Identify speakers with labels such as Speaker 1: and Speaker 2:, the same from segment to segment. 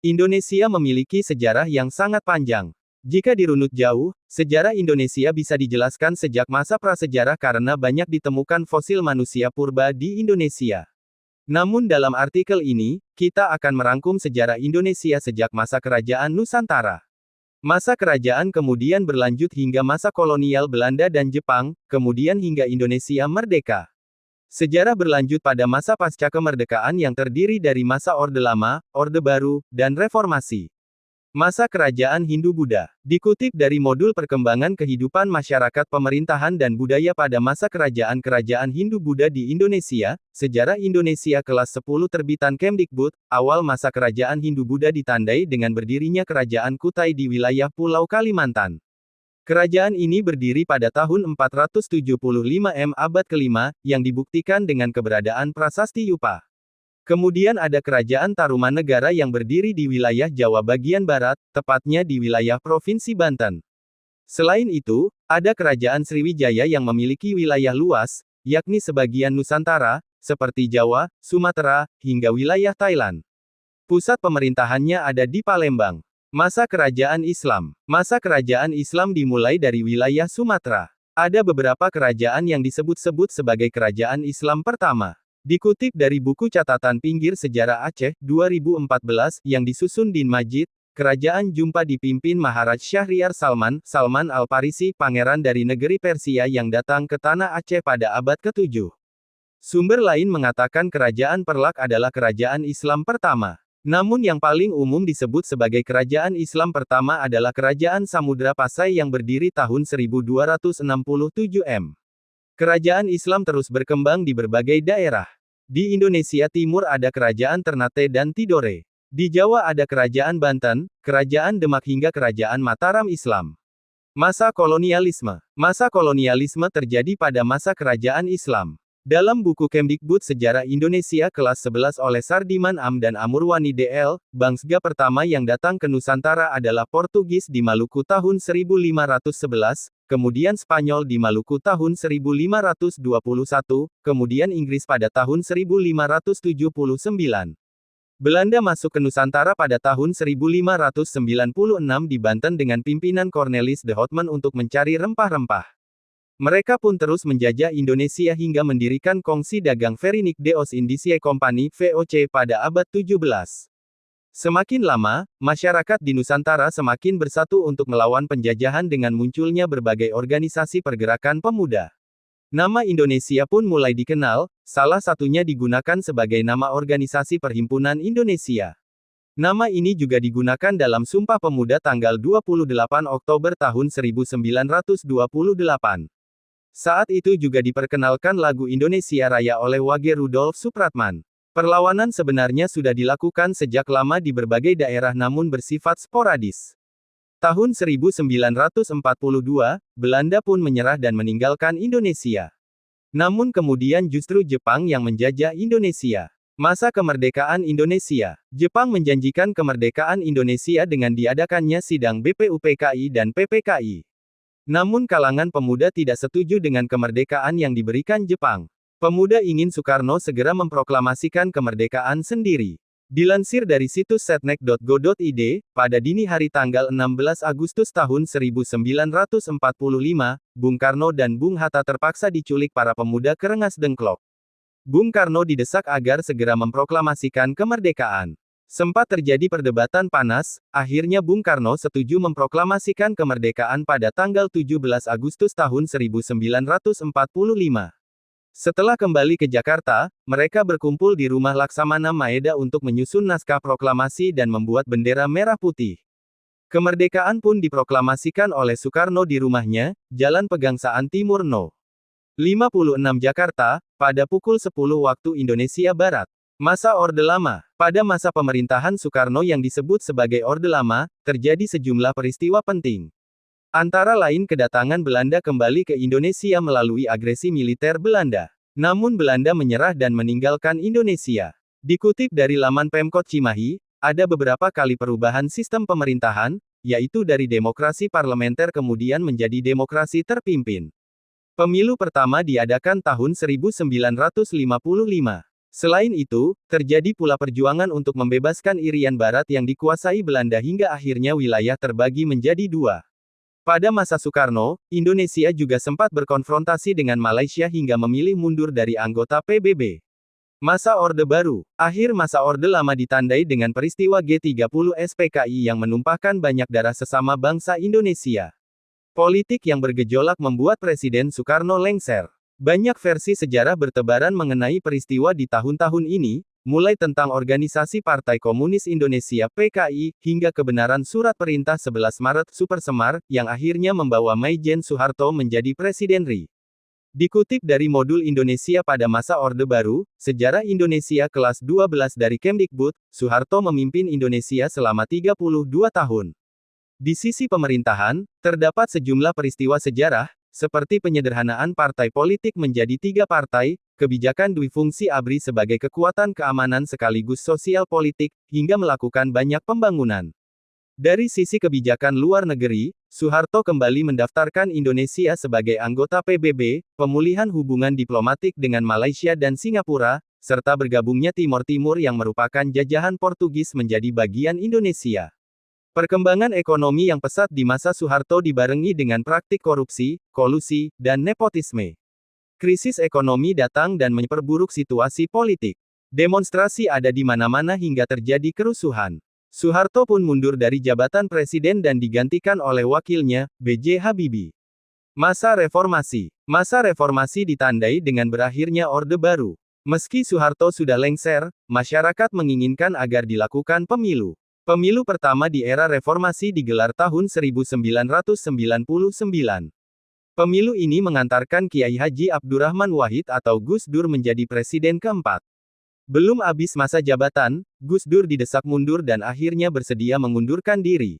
Speaker 1: Indonesia memiliki sejarah yang sangat panjang. Jika dirunut jauh, sejarah Indonesia bisa dijelaskan sejak masa prasejarah karena banyak ditemukan fosil manusia purba di Indonesia. Namun dalam artikel ini, kita akan merangkum sejarah Indonesia sejak masa kerajaan Nusantara. Masa kerajaan kemudian berlanjut hingga masa kolonial Belanda dan Jepang, kemudian hingga Indonesia merdeka. Sejarah berlanjut pada masa pasca kemerdekaan yang terdiri dari masa Orde Lama, Orde Baru, dan Reformasi. Masa Kerajaan Hindu-Buddha. Dikutip dari modul Perkembangan Kehidupan Masyarakat Pemerintahan dan Budaya pada masa Kerajaan-Kerajaan Hindu-Buddha di Indonesia, Sejarah Indonesia kelas 10 terbitan Kemdikbud, awal masa Kerajaan Hindu-Buddha ditandai dengan berdirinya Kerajaan Kutai di wilayah Pulau Kalimantan. Kerajaan ini berdiri pada tahun 475 abad ke-5, yang dibuktikan dengan keberadaan prasasti Yupa. Kemudian ada Kerajaan Tarumanegara yang berdiri di wilayah Jawa bagian barat, tepatnya di wilayah Provinsi Banten. Selain itu, ada Kerajaan Sriwijaya yang memiliki wilayah luas, yakni sebagian Nusantara, seperti Jawa, Sumatera, hingga wilayah Thailand. Pusat pemerintahannya ada di Palembang. Masa Kerajaan Islam. Masa Kerajaan Islam dimulai dari wilayah Sumatera. Ada beberapa kerajaan yang disebut-sebut sebagai Kerajaan Islam pertama. Dikutip dari buku catatan pinggir sejarah Aceh, 2014, yang disusun Din Majid, Kerajaan Jumpa dipimpin Maharaj Syahriar Salman, Salman Al-Farisi, pangeran dari negeri Persia yang datang ke tanah Aceh pada abad ke-7. Sumber lain mengatakan Kerajaan Perlak adalah kerajaan Islam pertama. Namun yang paling umum disebut sebagai kerajaan Islam pertama adalah Kerajaan Samudra Pasai yang berdiri tahun 1267 m. Kerajaan Islam terus berkembang di berbagai daerah. Di Indonesia Timur ada Kerajaan Ternate dan Tidore. Di Jawa ada Kerajaan Banten, Kerajaan Demak hingga Kerajaan Mataram Islam. Masa kolonialisme. Masa kolonialisme terjadi pada masa kerajaan Islam. Dalam buku Kemdikbud Sejarah Indonesia kelas 11 oleh Sardiman Am dan Amurwani DL, bangsa pertama yang datang ke Nusantara adalah Portugis di Maluku tahun 1511, kemudian Spanyol di Maluku tahun 1521, kemudian Inggris pada tahun 1579. Belanda masuk ke Nusantara pada tahun 1596 di Banten dengan pimpinan Cornelis de Houtman untuk mencari rempah-rempah. Mereka pun terus menjajah Indonesia hingga mendirikan Kongsi Dagang Verinik de Os Indicie Company (VOC) pada abad 17. Semakin lama, masyarakat di Nusantara semakin bersatu untuk melawan penjajahan dengan munculnya berbagai organisasi pergerakan pemuda. Nama Indonesia pun mulai dikenal, salah satunya digunakan sebagai nama Organisasi Perhimpunan Indonesia. Nama ini juga digunakan dalam Sumpah Pemuda tanggal 28 Oktober tahun 1928. Saat itu juga diperkenalkan lagu Indonesia Raya oleh Wage Rudolf Supratman. Perlawanan sebenarnya sudah dilakukan sejak lama di berbagai daerah namun bersifat sporadis. Tahun 1942, Belanda pun menyerah dan meninggalkan Indonesia. Namun kemudian justru Jepang yang menjajah Indonesia. Masa kemerdekaan Indonesia. Jepang menjanjikan kemerdekaan Indonesia dengan diadakannya sidang BPUPKI dan PPKI. Namun kalangan pemuda tidak setuju dengan kemerdekaan yang diberikan Jepang. Pemuda ingin Soekarno segera memproklamasikan kemerdekaan sendiri. Dilansir dari situs setnek.go.id, pada dini hari tanggal 16 Agustus tahun 1945, Bung Karno dan Bung Hatta terpaksa diculik para pemuda ke Rengas Dengklok. Bung Karno didesak agar segera memproklamasikan kemerdekaan. Sempat terjadi perdebatan panas, akhirnya Bung Karno setuju memproklamasikan kemerdekaan pada tanggal 17 Agustus tahun 1945. Setelah kembali ke Jakarta, mereka berkumpul di rumah Laksamana Maeda untuk menyusun naskah proklamasi dan membuat bendera merah putih. Kemerdekaan pun diproklamasikan oleh Soekarno di rumahnya, Jalan Pegangsaan Timur No. 56 Jakarta, pada pukul 10 waktu Indonesia Barat. Masa Orde Lama. Pada masa pemerintahan Soekarno yang disebut sebagai Orde Lama, terjadi sejumlah peristiwa penting. Antara lain kedatangan Belanda kembali ke Indonesia melalui agresi militer Belanda. Namun Belanda menyerah dan meninggalkan Indonesia. Dikutip dari laman Pemkot Cimahi, ada beberapa kali perubahan sistem pemerintahan, yaitu dari demokrasi parlementer kemudian menjadi demokrasi terpimpin. Pemilu pertama diadakan tahun 1955. Selain itu, terjadi pula perjuangan untuk membebaskan Irian Barat yang dikuasai Belanda hingga akhirnya wilayah terbagi menjadi dua. Pada masa Soekarno, Indonesia juga sempat berkonfrontasi dengan Malaysia hingga memilih mundur dari anggota PBB. Masa Orde Baru. Akhir masa Orde Lama ditandai dengan peristiwa G30 SPKI yang menumpahkan banyak darah sesama bangsa Indonesia. Politik yang bergejolak membuat Presiden Soekarno lengser. Banyak versi sejarah bertebaran mengenai peristiwa di tahun-tahun ini, mulai tentang organisasi Partai Komunis Indonesia (PKI), hingga kebenaran surat perintah 11 Maret Super Semar, yang akhirnya membawa Maijen Soeharto menjadi Presiden RI. Dikutip dari modul Indonesia pada masa Orde Baru, Sejarah Indonesia kelas 12 dari Kemdikbud, Soeharto memimpin Indonesia selama 32 tahun. Di sisi pemerintahan, terdapat sejumlah peristiwa sejarah, seperti penyederhanaan partai politik menjadi 3 partai, kebijakan duifungsi ABRI sebagai kekuatan keamanan sekaligus sosial politik, hingga melakukan banyak pembangunan. Dari sisi kebijakan luar negeri, Soeharto kembali mendaftarkan Indonesia sebagai anggota PBB, pemulihan hubungan diplomatik dengan Malaysia dan Singapura, serta bergabungnya Timor Timur yang merupakan jajahan Portugis menjadi bagian Indonesia. Perkembangan ekonomi yang pesat di masa Soeharto dibarengi dengan praktik korupsi, kolusi, dan nepotisme. Krisis ekonomi datang dan memperburuk situasi politik. Demonstrasi ada di mana-mana hingga terjadi kerusuhan. Soeharto pun mundur dari jabatan presiden dan digantikan oleh wakilnya, B.J. Habibie. Masa Reformasi. Masa reformasi ditandai dengan berakhirnya Orde Baru. Meski Soeharto sudah lengser, masyarakat menginginkan agar dilakukan pemilu. Pemilu pertama di era reformasi digelar tahun 1999. Pemilu ini mengantarkan Kiai Haji Abdurrahman Wahid atau Gus Dur menjadi presiden keempat. Belum habis masa jabatan, Gus Dur didesak mundur dan akhirnya bersedia mengundurkan diri.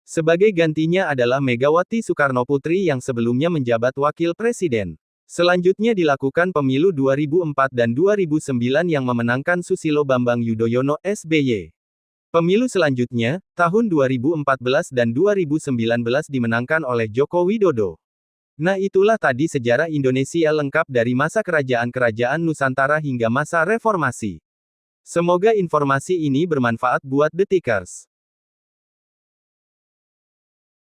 Speaker 1: Sebagai gantinya adalah Megawati Soekarnoputri yang sebelumnya menjabat wakil presiden. Selanjutnya dilakukan pemilu 2004 dan 2009 yang memenangkan Susilo Bambang Yudhoyono (SBY). Pemilu selanjutnya, tahun 2014 dan 2019 dimenangkan oleh Joko Widodo. Nah itulah tadi sejarah Indonesia lengkap dari masa kerajaan-kerajaan Nusantara hingga masa reformasi. Semoga informasi ini bermanfaat buat Detikers.